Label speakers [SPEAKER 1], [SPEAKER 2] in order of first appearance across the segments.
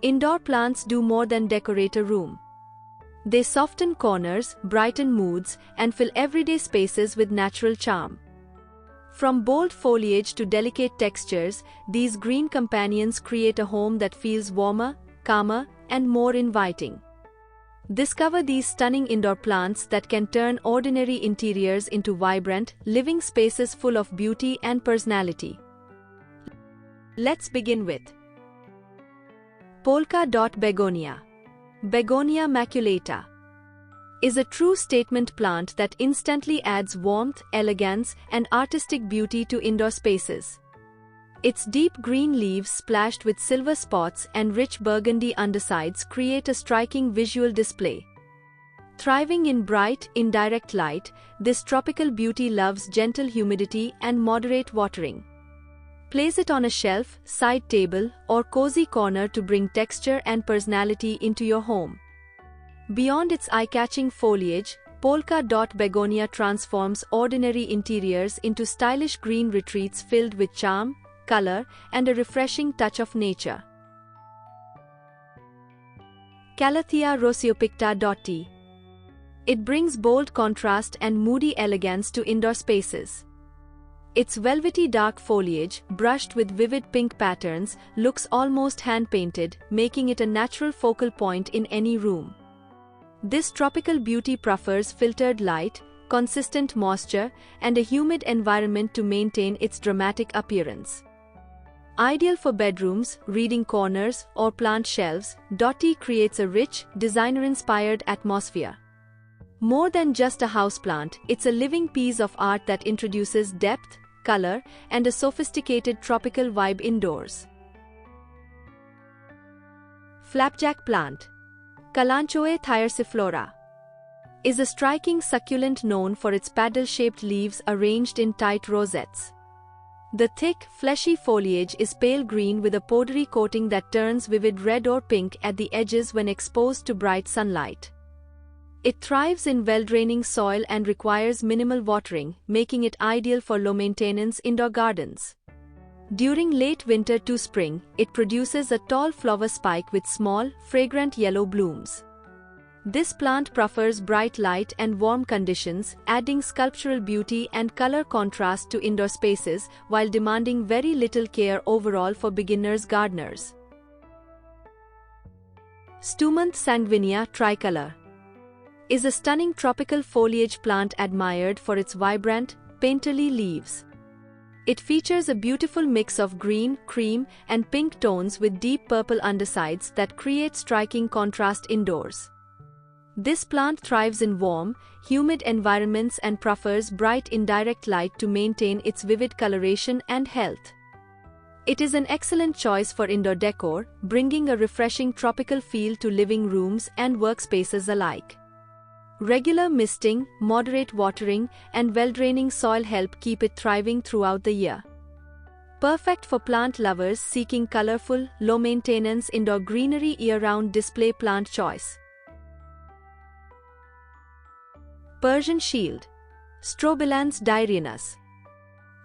[SPEAKER 1] Indoor plants do more than decorate a room. They soften corners, brighten moods, and fill everyday spaces with natural charm. From bold foliage to delicate textures, these green companions create a home that feels warmer, calmer, and more inviting. Discover these stunning indoor plants that can turn ordinary interiors into vibrant, living spaces full of beauty and personality. Let's begin with Polka Dot Begonia. Begonia maculata is a true statement plant that instantly adds warmth, elegance, and artistic beauty to indoor spaces. Its deep green leaves splashed with silver spots and rich burgundy undersides create a striking visual display. Thriving in bright, indirect light, this tropical beauty loves gentle humidity and moderate watering. Place it on a shelf, side table, or cozy corner to bring texture and personality into your home. Beyond its eye-catching foliage, Polka Dot Begonia transforms ordinary interiors into stylish green retreats filled with charm, color, and a refreshing touch of nature. Calathea rosseopicta Dotti. It brings bold contrast and moody elegance to indoor spaces. Its velvety dark foliage, brushed with vivid pink patterns, looks almost hand-painted, making it a natural focal point in any room. This tropical beauty prefers filtered light, consistent moisture, and a humid environment to maintain its dramatic appearance. Ideal for bedrooms, reading corners, or plant shelves, Dotti creates a rich, designer-inspired atmosphere. More than just a houseplant, it's a living piece of art that introduces depth, color, and a sophisticated tropical vibe indoors. Flapjack plant, Kalanchoe thyraciflora, is a striking succulent known for its paddle-shaped leaves arranged in tight rosettes. The thick, fleshy foliage is pale green with a powdery coating that turns vivid red or pink at the edges when exposed to bright sunlight. It thrives in well-draining soil and requires minimal watering, making it ideal for low-maintenance indoor gardens. During late winter to spring, it produces a tall flower spike with small, fragrant yellow blooms. This plant prefers bright light and warm conditions, adding sculptural beauty and color contrast to indoor spaces while demanding very little care overall for beginners gardeners. Stumanth sanguinea tricolor is a stunning tropical foliage plant admired for its vibrant, painterly leaves. It features a beautiful mix of green, cream, and pink tones with deep purple undersides that create striking contrast indoors. This plant thrives in warm, humid environments and prefers bright indirect light to maintain its vivid coloration and health. It is an excellent choice for indoor decor, bringing a refreshing tropical feel to living rooms and workspaces alike. Regular misting, moderate watering, and well-draining soil help keep it thriving throughout the year. Perfect for plant lovers seeking colorful, low-maintenance indoor greenery year-round display plant choice. Persian shield, Strobilanthes diurnus,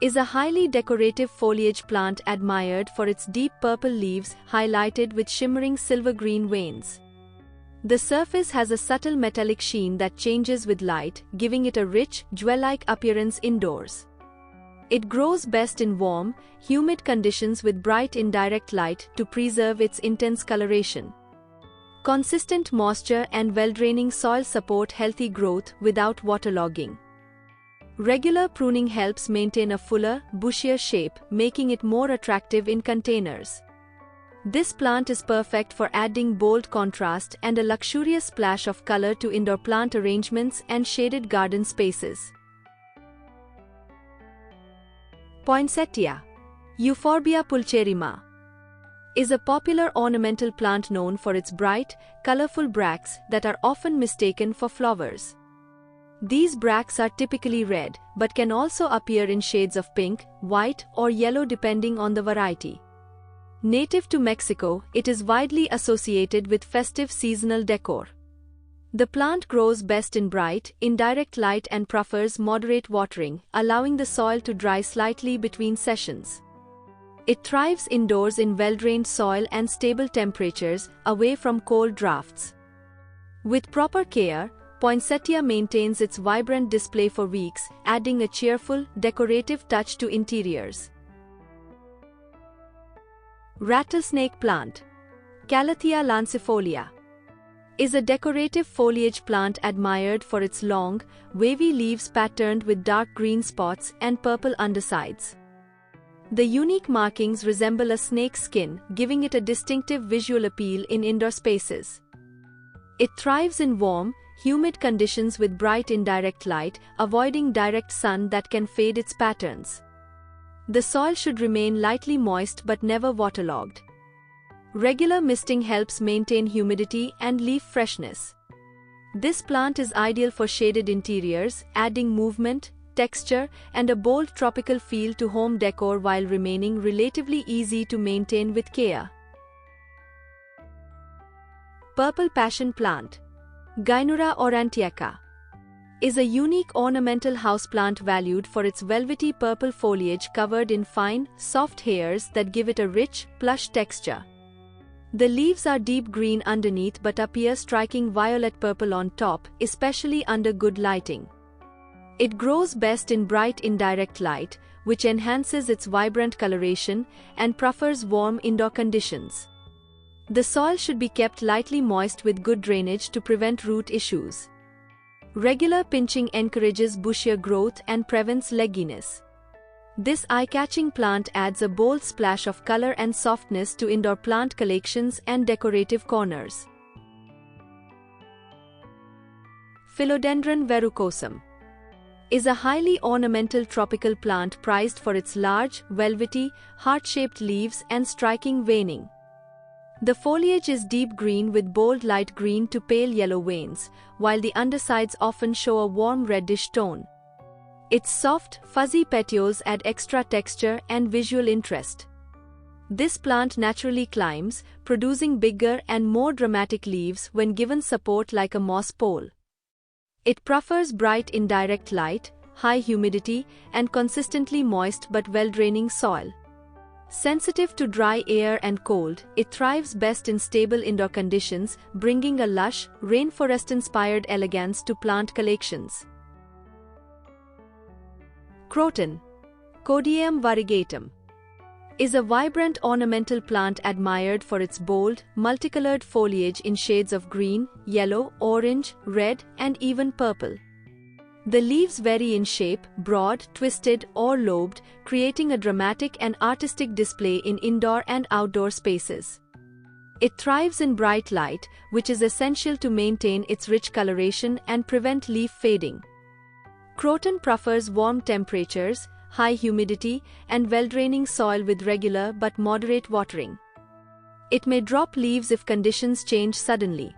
[SPEAKER 1] is a highly decorative foliage plant admired for its deep purple leaves highlighted with shimmering silver-green veins. The surface has a subtle metallic sheen that changes with light, giving it a rich, jewel-like appearance indoors. It grows best in warm, humid conditions with bright indirect light to preserve its intense coloration. Consistent moisture and well-draining soil support healthy growth without waterlogging. Regular pruning helps maintain a fuller, bushier shape, making it more attractive in containers. This plant is perfect for adding bold contrast and a luxurious splash of color to indoor plant arrangements and shaded garden spaces. Poinsettia, Euphorbia pulcherrima, is a popular ornamental plant known for its bright, colorful bracts that are often mistaken for flowers. These bracts are typically red, but can also appear in shades of pink, white, or yellow depending on the variety. Native to Mexico, it is widely associated with festive seasonal decor. The plant grows best in bright, indirect light and prefers moderate watering, allowing the soil to dry slightly between sessions. It thrives indoors in well-drained soil and stable temperatures, away from cold drafts. With proper care, poinsettia maintains its vibrant display for weeks, adding a cheerful, decorative touch to interiors. Rattlesnake plant, Calathea lancifolia, is a decorative foliage plant admired for its long, wavy leaves patterned with dark green spots and purple undersides. The unique markings resemble a snake's skin, giving it a distinctive visual appeal in indoor spaces. It thrives in warm, humid conditions with bright indirect light, avoiding direct sun that can fade its patterns. The soil should remain lightly moist but never waterlogged. Regular misting helps maintain humidity and leaf freshness. This plant is ideal for shaded interiors, adding movement, texture, and a bold tropical feel to home decor while remaining relatively easy to maintain with care. Purple passion plant, Gynura aurantiaca, is a unique ornamental houseplant valued for its velvety purple foliage covered in fine, soft hairs that give it a rich, plush texture. The leaves are deep green underneath but appear striking violet purple on top, especially under good lighting. It grows best in bright indirect light, which enhances its vibrant coloration and prefers warm indoor conditions. The soil should be kept lightly moist with good drainage to prevent root issues. Regular pinching encourages bushier growth and prevents legginess. This eye-catching plant adds a bold splash of color and softness to indoor plant collections and decorative corners. Philodendron verrucosum is a highly ornamental tropical plant prized for its large, velvety, heart-shaped leaves and striking veining. The foliage is deep green with bold light green to pale yellow veins, while the undersides often show a warm reddish tone. Its soft, fuzzy petioles add extra texture and visual interest. This plant naturally climbs, producing bigger and more dramatic leaves when given support like a moss pole. It prefers bright indirect light, high humidity, and consistently moist but well-draining soil. Sensitive to dry air and cold, it thrives best in stable indoor conditions, bringing a lush, rainforest-inspired elegance to plant collections. Croton, Codium variegatum, is a vibrant ornamental plant admired for its bold, multicolored foliage in shades of green, yellow, orange, red, and even purple. The leaves vary in shape, broad, twisted, or lobed, creating a dramatic and artistic display in indoor and outdoor spaces. It thrives in bright light, which is essential to maintain its rich coloration and prevent leaf fading. Croton prefers warm temperatures, high humidity, and well-draining soil with regular but moderate watering. It may drop leaves if conditions change suddenly.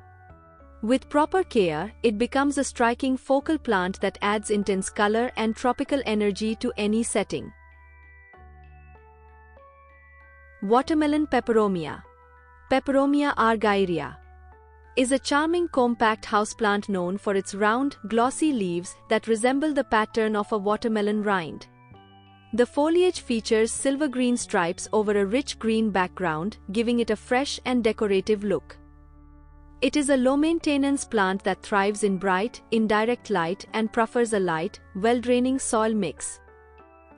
[SPEAKER 1] With proper care, it becomes a striking focal plant that adds intense color and tropical energy to any setting. Watermelon peperomia, Peperomia argyrea, is a charming compact houseplant known for its round, glossy leaves that resemble the pattern of a watermelon rind. The foliage features silver-green stripes over a rich green background, giving it a fresh and decorative look. It is a low-maintenance plant that thrives in bright, indirect light and prefers a light, well-draining soil mix.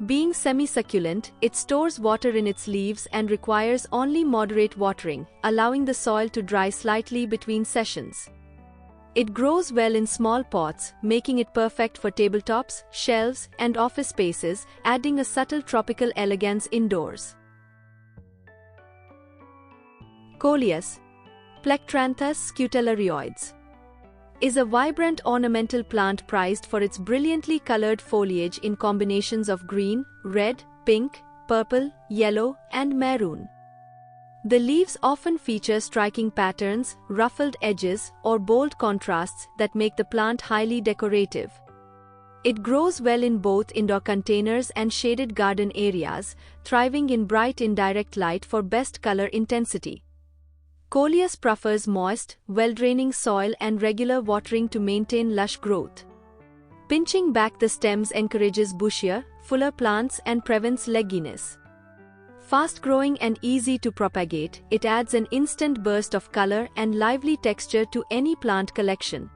[SPEAKER 1] Being semi-succulent, it stores water in its leaves and requires only moderate watering, allowing the soil to dry slightly between sessions. It grows well in small pots, making it perfect for tabletops, shelves, and office spaces, adding a subtle tropical elegance indoors. Coleus, Plectranthus scutellarioides, is a vibrant ornamental plant prized for its brilliantly colored foliage in combinations of green, red, pink, purple, yellow, and maroon. The leaves often feature striking patterns, ruffled edges, or bold contrasts that make the plant highly decorative. It grows well in both indoor containers and shaded garden areas, thriving in bright indirect light for best color intensity. Coleus prefers moist, well-draining soil and regular watering to maintain lush growth. Pinching back the stems encourages bushier, fuller plants and prevents legginess. Fast-growing and easy to propagate, it adds an instant burst of color and lively texture to any plant collection.